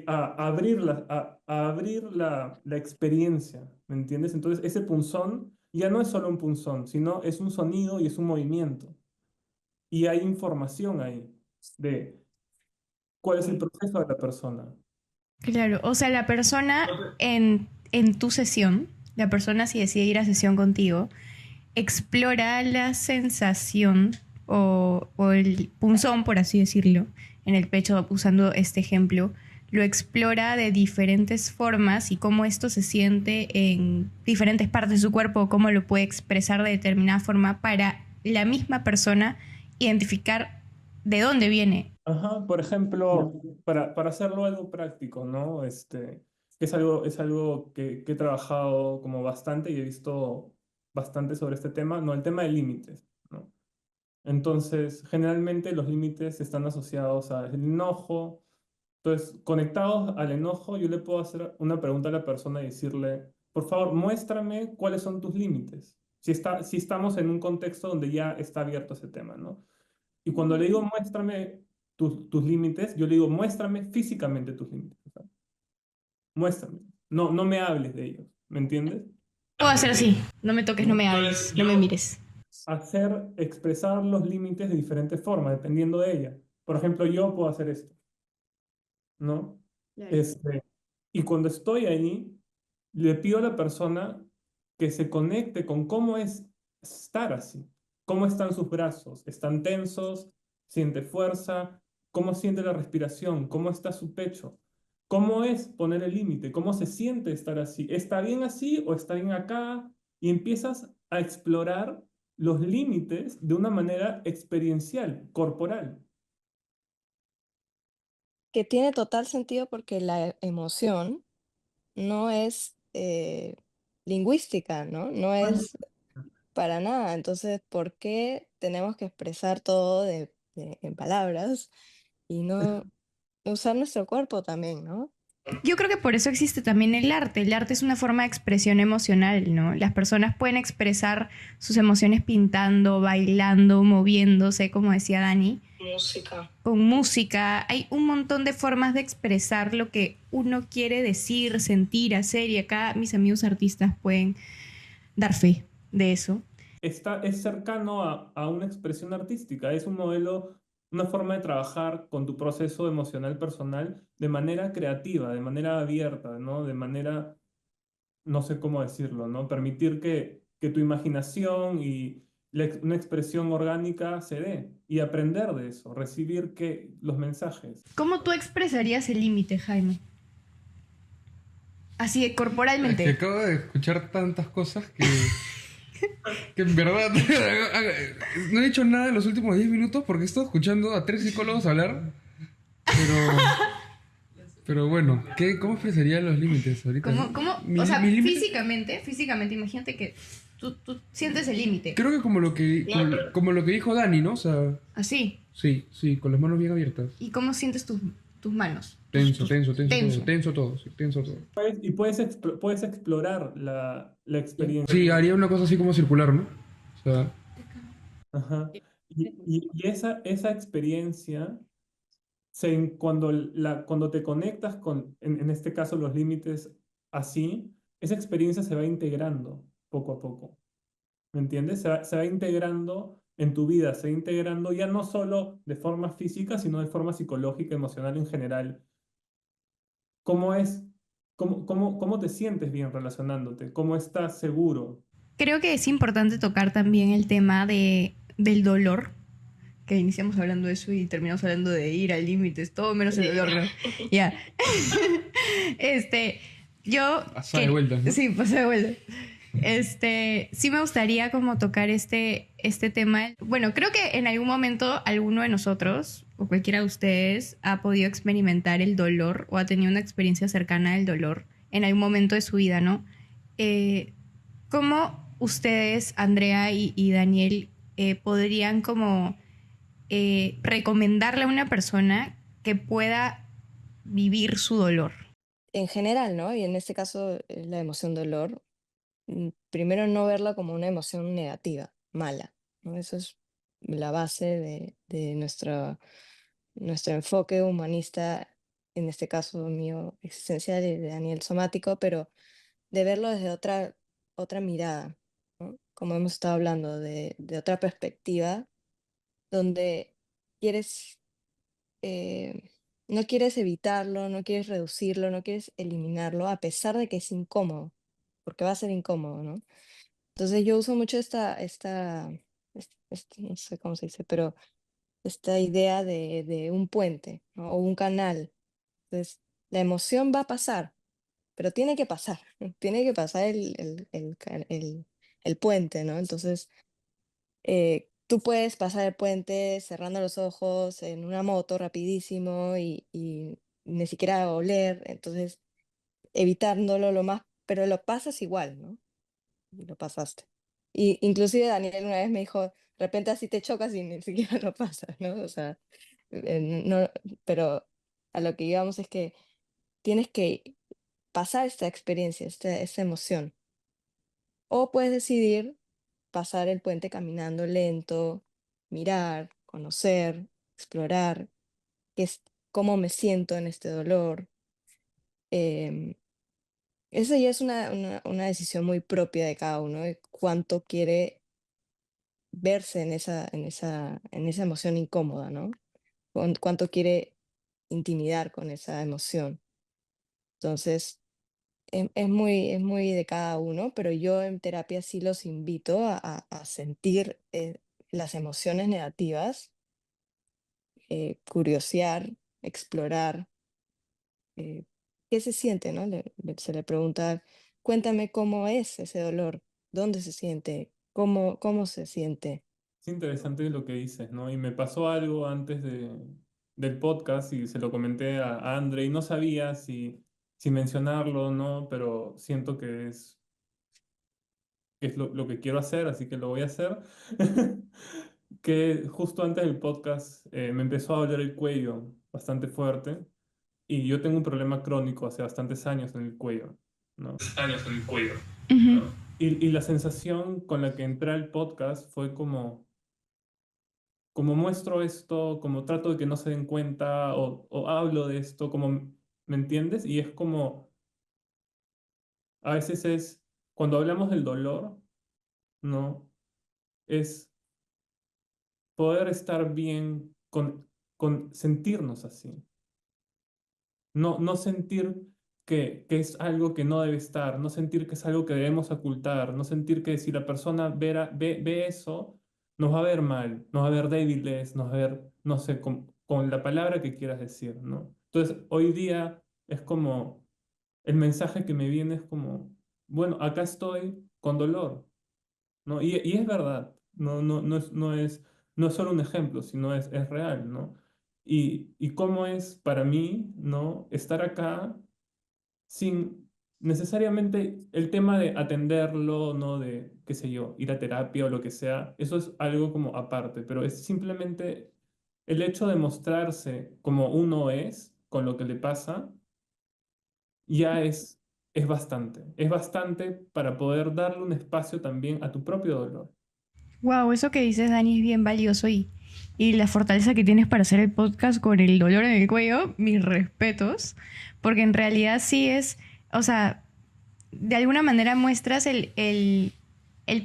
a abrir la experiencia, ¿me entiendes? Entonces ese punzón ya no es solo un punzón, sino es un sonido y es un movimiento y hay información ahí de cuál es el proceso de la persona. Claro, o sea, la persona en tu sesión, la persona si decide ir a sesión contigo, explora la sensación o el punzón, por así decirlo, en el pecho, usando este ejemplo, lo explora de diferentes formas y cómo esto se siente en diferentes partes de su cuerpo, o cómo lo puede expresar de determinada forma para la misma persona identificar de dónde viene. Ajá, por ejemplo, para hacerlo algo práctico, ¿no? Es algo que he trabajado como bastante y he visto bastante sobre este tema, ¿no? El tema de límites, ¿no? Entonces, generalmente los límites están asociados al enojo. Entonces, conectados al enojo, yo le puedo hacer una pregunta a la persona y decirle, por favor, muéstrame cuáles son tus límites. Si estamos en un contexto donde ya está abierto ese tema, ¿no? Y cuando le digo muéstrame tus límites, yo le digo muéstrame físicamente tus límites. O sea, muéstrame. No me hables de ellos. ¿Me entiendes? Puedo hacer así, no me toques, no me hables, no me mires. Expresar los límites de diferentes formas, dependiendo de ella. Por ejemplo, yo puedo hacer esto, ¿no? Claro. Este, y cuando estoy ahí, le pido a la persona que se conecte con cómo es estar así, cómo están sus brazos, están tensos, siente fuerza, cómo siente la respiración, cómo está su pecho, cómo es poner el límite, cómo se siente estar así, ¿está bien así o está bien acá? Y empiezas a explorar los límites de una manera experiencial, corporal. Que tiene total sentido porque la emoción no es lingüística, ¿no? No es para nada. Entonces, ¿por qué tenemos que expresar todo en palabras y no usar nuestro cuerpo también, ¿no? Yo creo que por eso existe también el arte. El arte es una forma de expresión emocional, ¿no? Las personas pueden expresar sus emociones pintando, bailando, moviéndose, como decía Dani, Música. con música. Hay un montón de formas de expresar lo que uno quiere decir, sentir, hacer, y acá mis amigos artistas pueden dar fe de eso. Es cercano a una expresión artística, es un modelo, una forma de trabajar con tu proceso emocional personal de manera creativa, de manera abierta, ¿no? De manera no sé cómo decirlo, ¿no? Permitir que tu imaginación y una expresión orgánica se dé y aprender de eso, recibir los mensajes. ¿Cómo tú expresarías el límite, Jaime? Así, Es que corporalmente. acabo de escuchar tantas cosas que en verdad no he dicho nada en los últimos 10 minutos porque he estado escuchando a 3 psicólogos hablar, pero bueno, ¿cómo expresaría los límites ahorita? O sea, Mis límites, físicamente, imagínate que tú sientes el límite. creo que como lo que dijo Dani, ¿no? O sea, Así. sí, con las manos bien abiertas. ¿Y cómo sientes tus manos? Tenso, tenso, Tenso. tenso todo, sí, tenso todo. Y puedes explorar la experiencia. Sí, haría una cosa así como circular, ¿no? O sea, Ajá. Y esa experiencia, cuando te conectas con, en este caso, los límites así, esa experiencia se va integrando poco a poco. ¿Me entiendes? Se va integrando en tu vida, se va integrando ya no solo de forma física, sino de forma psicológica, emocional en general. ¿Cómo es? ¿Cómo te sientes bien relacionándote? ¿Cómo estás seguro? Creo que es importante tocar también el tema del dolor, que iniciamos hablando de eso y terminamos hablando de ir al límite, es todo menos el dolor, ¿no? Ya. Este, yo... pasada de vueltas, ¿no? Sí, pasada de vueltas. Sí me gustaría como tocar este tema. Bueno, creo que en algún momento alguno de nosotros o cualquiera de ustedes ha podido experimentar el dolor o ha tenido una experiencia cercana al dolor en algún momento de su vida, ¿no? ¿Cómo ustedes, Andrea y Daniel, podrían como recomendarle a una persona que pueda vivir su dolor? En general, ¿no? Y en este caso, la emoción dolor, primero no verla como una emoción negativa, mala, ¿no? Eso es la base de nuestro enfoque humanista, en este caso mío existencial y de Daniel somático, pero de verlo desde otra mirada, ¿no? Como hemos estado hablando, de otra perspectiva, donde quieres, eh, no quieres evitarlo, no quieres reducirlo, no quieres eliminarlo, a pesar de que es incómodo, porque va a ser incómodo, ¿no? Entonces yo uso mucho no sé cómo se dice, pero esta idea de un puente, ¿no? O un canal. Entonces, la emoción va a pasar, pero tiene que pasar, tiene que pasar el puente, ¿no? Entonces, tú puedes pasar el puente cerrando los ojos en una moto rapidísimo y ni siquiera oler, entonces evitándolo lo más, pero lo pasas igual, ¿no? Y lo pasaste. Y inclusive Daniel una vez me dijo, de repente así te chocas y ni siquiera lo pasas, ¿no? O sea, no, pero a lo que íbamos es que tienes que pasar esta experiencia, esta emoción. O puedes decidir pasar el puente caminando lento, mirar, conocer, explorar, qué es, cómo me siento en este dolor. Em, Esa ya es una decisión muy propia de cada uno, de cuánto quiere verse en esa emoción incómoda, ¿no? Cuánto quiere intimidar con esa emoción. Entonces, es muy de cada uno, pero yo en terapia sí los invito a sentir las emociones negativas, curiosear, explorar, eh, qué se siente, ¿no? Se le pregunta, cuéntame cómo es ese dolor, dónde se siente, cómo se siente. Es interesante lo que dices, ¿no? Y me pasó algo antes del podcast y se lo comenté a André y no sabía si mencionarlo o no, pero siento que es lo que quiero hacer, así que lo voy a hacer. Que justo antes del podcast me empezó a doler el cuello bastante fuerte y yo tengo un problema crónico hace bastantes años en el cuello, ¿no? Años en el cuello. Ujú. Y la sensación con la que entré al podcast fue como muestro esto, como trato de que no se den cuenta o hablo de esto, como, ¿me entiendes? Y es como, a veces cuando hablamos del dolor, ¿no? Es poder estar bien con sentirnos así. No sentir que es algo que no debe estar, no sentir que es algo que debemos ocultar, no sentir que si la persona ve eso, nos va a ver mal, nos va a ver débiles, nos va a ver, no sé, con la palabra que quieras decir, ¿no? Entonces, hoy día es como, el mensaje que me viene es como, bueno, acá estoy con dolor, ¿no? Y es verdad, no es solo un ejemplo, sino es real, ¿no? Y cómo es para mí, ¿no? Estar acá sin necesariamente el tema de atenderlo, ¿no? De, qué sé yo, ir a terapia o lo que sea, eso es algo como aparte, pero es simplemente el hecho de mostrarse como uno es, con lo que le pasa, ya es bastante para poder darle un espacio también a tu propio dolor. Wow, eso que dices, Dani, es bien valioso y la fortaleza que tienes para hacer el podcast con el dolor en el cuello, mis respetos, porque en realidad sí es, o sea, de alguna manera muestras el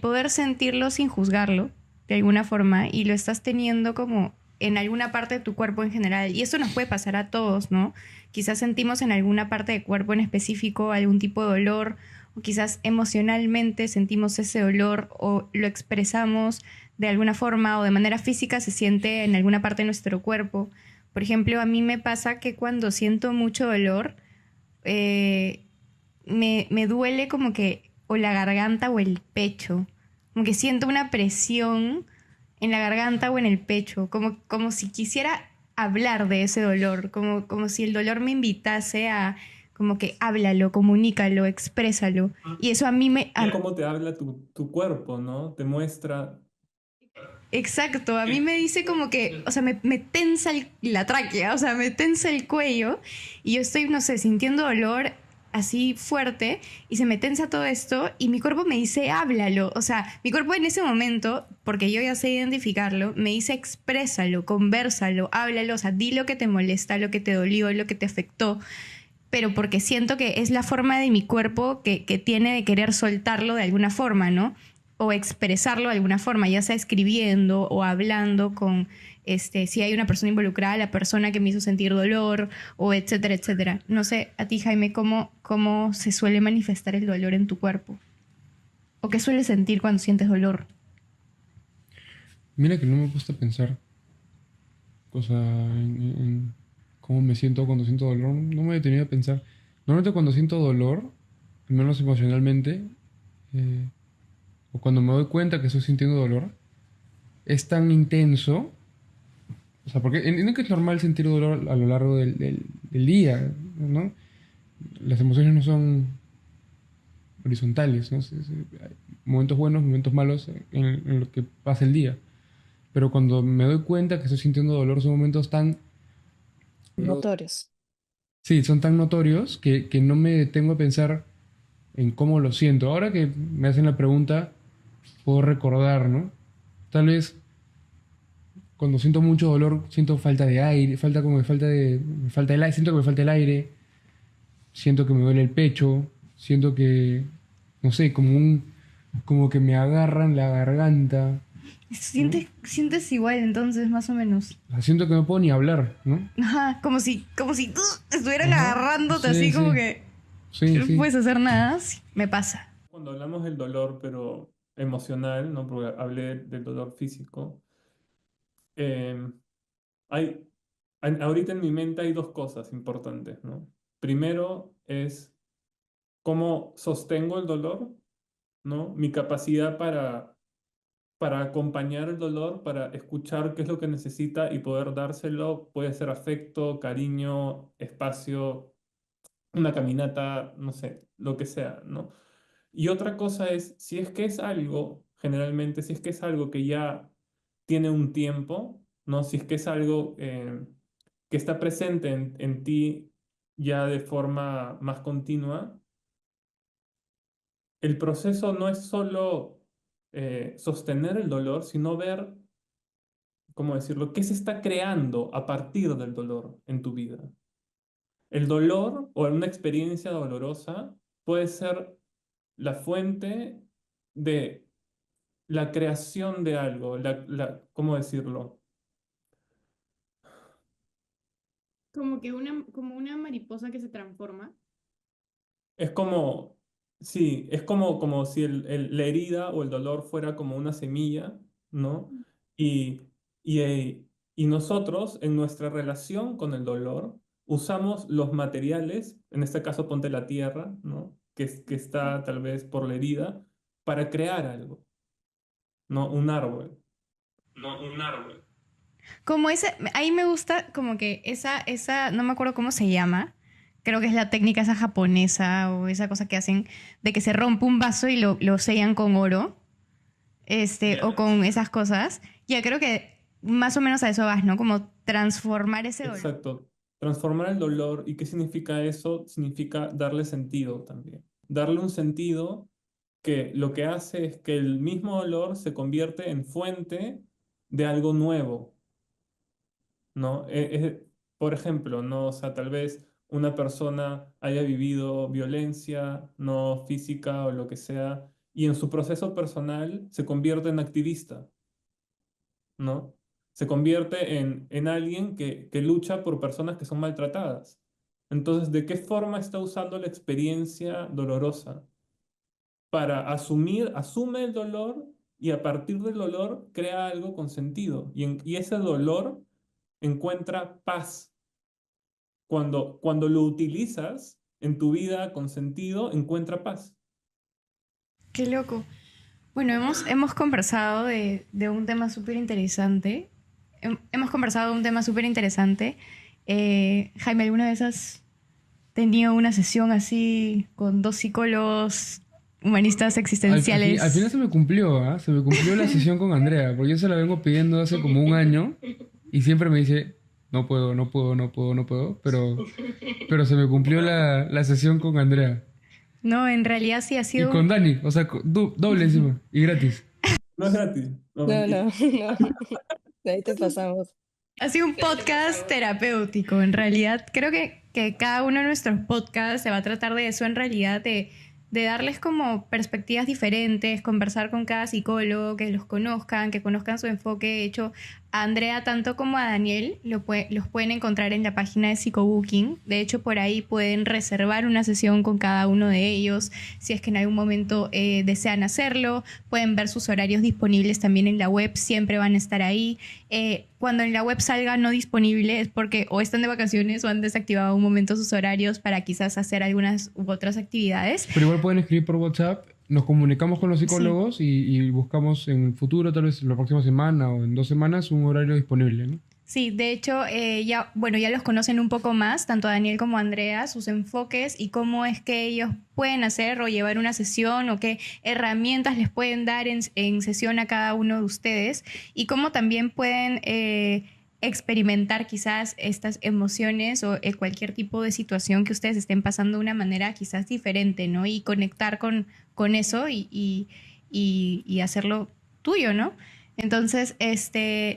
poder sentirlo sin juzgarlo, de alguna forma, y lo estás teniendo como en alguna parte de tu cuerpo en general. Y eso nos puede pasar a todos, ¿no? Quizás sentimos en alguna parte del cuerpo en específico algún tipo de dolor, o quizás emocionalmente sentimos ese dolor o lo expresamos de alguna forma o de manera física se siente en alguna parte de nuestro cuerpo. Por ejemplo, a mí me pasa que cuando siento mucho dolor, eh, me duele como que o la garganta o el pecho. Como que siento una presión en la garganta o en el pecho, como si quisiera hablar de ese dolor, como si el dolor me invitase a como que háblalo, comunícalo, exprésalo. Y eso a mí me... Y cómo te habla tu cuerpo, ¿no? Te muestra. Exacto, a mí me dice como que, o sea, me tensa la tráquea, o sea, me tensa el cuello y yo estoy, no sé, sintiendo dolor así fuerte y se me tensa todo esto y mi cuerpo me dice, háblalo, o sea, mi cuerpo en ese momento, porque yo ya sé identificarlo, me dice, exprésalo, conversalo, háblalo, o sea, di lo que te molesta, lo que te dolió, lo que te afectó, pero porque siento que es la forma de mi cuerpo que tiene de querer soltarlo de alguna forma, ¿no? O expresarlo de alguna forma, ya sea escribiendo o hablando con, si hay una persona involucrada, la persona que me hizo sentir dolor, o etcétera, etcétera. No sé, a ti, Jaime, ¿cómo se suele manifestar el dolor en tu cuerpo? ¿O qué sueles sentir cuando sientes dolor? Mira que no me he puesto a pensar, o sea, en cómo me siento cuando siento dolor. No me he detenido a pensar. Normalmente cuando siento dolor, al menos emocionalmente, eh, o cuando me doy cuenta que estoy sintiendo dolor, es tan intenso. O sea, porque entiendo que es normal sentir dolor a lo largo del día, ¿no? Las emociones no son horizontales, ¿no? Hay momentos buenos, momentos malos en lo que pasa el día. Pero cuando me doy cuenta que estoy sintiendo dolor, son momentos tan, Notorios. sí, son tan notorios que no me detengo a pensar en cómo lo siento. Ahora que me hacen la pregunta, puedo recordar, ¿no? Tal vez cuando siento mucho dolor, siento falta de aire, falta como me falta el aire, siento que me falta el aire, siento que me duele el pecho, siento que, no sé, como que me agarran la garganta, ¿no? Sientes igual entonces, más o menos. O sea, siento que no puedo ni hablar, ¿no? Ajá, como si estuvieran Ajá, agarrándote sí, así como sí, que sí, no sí. puedes hacer nada. Sí, me pasa. Cuando hablamos del dolor, pero emocional, ¿no? Porque hablé del dolor físico, eh, hay, ahorita en mi mente hay dos cosas importantes, ¿no? Primero es cómo sostengo el dolor, ¿no? Mi capacidad para acompañar el dolor, para escuchar qué es lo que necesita y poder dárselo, puede ser afecto, cariño, espacio, una caminata, no sé, lo que sea, ¿no? Y otra cosa es, si es que es algo, generalmente, si es que es algo que ya tiene un tiempo, ¿no? Si es que es algo que está presente en ti ya de forma más continua, el proceso no es solo sostener el dolor, sino ver, ¿cómo decirlo?, qué se está creando a partir del dolor en tu vida. El dolor o una experiencia dolorosa puede ser la fuente de la creación de algo, ¿cómo decirlo? Como una mariposa que se transforma. Es como, sí, es como si la herida o el dolor fuera como una semilla, ¿no? Y, y nosotros, en nuestra relación con el dolor, usamos los materiales, en este caso ponte la tierra, ¿no? Que está tal vez por la herida, para crear algo, ¿no? Un árbol. No, un árbol. Como ese, ahí me gusta como que no me acuerdo cómo se llama. Creo que es la técnica esa japonesa o esa cosa que hacen de que se rompe un vaso y lo sellan con oro, o Ya. con esas cosas. Ya creo que más o menos a eso vas, ¿no? Como transformar ese dolor. Exacto. Transformar el dolor. ¿Y qué significa eso? Significa darle sentido también. Darle un sentido que lo que hace es que el mismo dolor se convierte en fuente de algo nuevo, ¿no? Por ejemplo, ¿no? O sea, tal vez una persona haya vivido violencia, no física o lo que sea, y en su proceso personal se convierte en activista, ¿no? Se convierte en alguien que lucha por personas que son maltratadas. Entonces, ¿de qué forma está usando la experiencia dolorosa? Para asume el dolor y a partir del dolor crea algo con sentido. Y ese dolor encuentra paz. Cuando lo utilizas en tu vida con sentido, encuentra paz. Qué loco. Bueno, hemos conversado de un tema súper interesante. Hemos conversado de un tema súper interesante. Jaime, ¿alguna vez has tenido una sesión así con dos psicólogos humanistas Al final existenciales? se me cumplió, ¿ah? Se me cumplió la sesión con Andrea, porque yo se la vengo pidiendo hace como un año y siempre me dice, no puedo, no puedo, no puedo, no puedo, pero se me cumplió la sesión con Andrea. No, en realidad sí ha Y sido con Dani, o sea, doble encima, y gratis. No es gratis, no No, mentira. no, no. De ahí te pasamos. Ha sido un podcast terapéutico, en realidad. Creo que cada uno de nuestros podcasts se va a tratar de eso, en realidad, de darles como perspectivas diferentes, conversar con cada psicólogo, que los conozcan, que conozcan su enfoque. De hecho, a Andrea, tanto como a Daniel, los pueden encontrar en la página de Psicobooking. De hecho, por ahí pueden reservar una sesión con cada uno de ellos, si es que en algún momento desean hacerlo. Pueden ver sus horarios disponibles también en la web, siempre van a estar ahí. Cuando en la web salga no disponible es porque o están de vacaciones o han desactivado un momento sus horarios para quizás hacer algunas u otras actividades. Pero igual pueden escribir por WhatsApp, nos comunicamos con los Sí, psicólogos y buscamos en el futuro, tal vez la próxima semana o en 2 semanas, un horario disponible, ¿no? sí, de hecho, ya, bueno, ya los conocen un poco más, tanto a Daniel como a Andrea, sus enfoques y cómo es que ellos pueden hacer o llevar una sesión o qué herramientas les pueden dar en sesión a cada uno de ustedes y cómo también pueden experimentar quizás estas emociones o cualquier tipo de situación que ustedes estén pasando de una manera quizás diferente, ¿no? Y conectar con eso y hacerlo tuyo, ¿no? Entonces,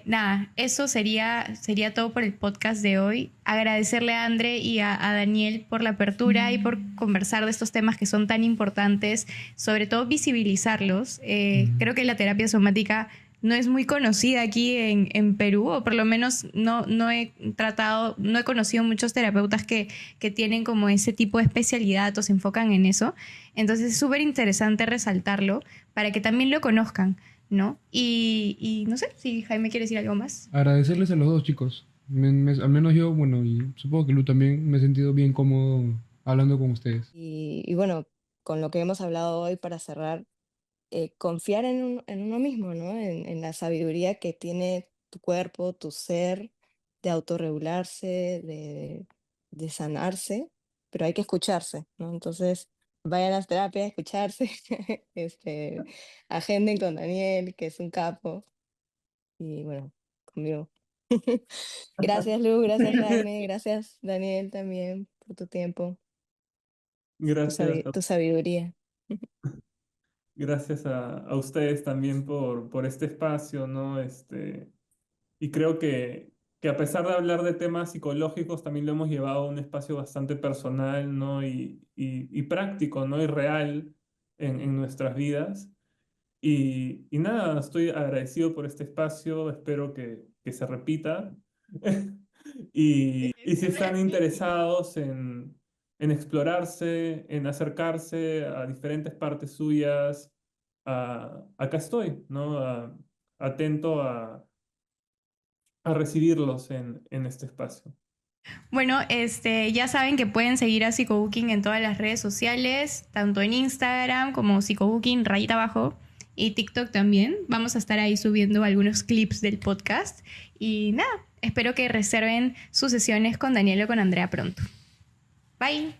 nada, eso sería todo por el podcast de hoy. Agradecerle a André y a Daniel por la apertura y por conversar de estos temas que son tan importantes, sobre todo visibilizarlos. Mm. Creo que la terapia somática no es muy conocida aquí en Perú, o por lo menos no he tratado, no he conocido muchos terapeutas que tienen como ese tipo de especialidad o se enfocan en eso. Entonces es súper interesante resaltarlo para que también lo conozcan, ¿no? Y no sé si Jaime quiere decir algo más. Agradecerles a los dos chicos. Al menos yo, bueno, y supongo que Lu también me he sentido bien cómodo hablando con ustedes. Y bueno, con lo que hemos hablado hoy para cerrar, confiar en uno mismo, ¿no? En la sabiduría que tiene tu cuerpo, tu ser, de autorregularse, de sanarse, pero hay que escucharse, ¿no? Entonces, vayan a las terapias, escucharse, agenden con Daniel, que es un capo, y bueno, conmigo. Gracias, Lu, gracias, Jaime, gracias, Daniel, también, por tu tiempo, Gracias. tu sabiduría. Gracias a ustedes también por este espacio, ¿no? Y creo que a pesar de hablar de temas psicológicos, también lo hemos llevado a un espacio bastante personal, ¿no? Y práctico, ¿no? Y real en nuestras vidas. Y nada, estoy agradecido por este espacio, espero que se repita. Y si están interesados en explorarse, en acercarse a diferentes partes suyas, acá estoy, ¿no? Atento a recibirlos en este espacio. Bueno, ya saben que pueden seguir a Psicobooking en todas las redes sociales, tanto en Instagram como Psicobooking rayita abajo y TikTok también. Vamos a estar ahí subiendo algunos clips del podcast y nada, espero que reserven sus sesiones con Daniel o con Andrea pronto. Bye.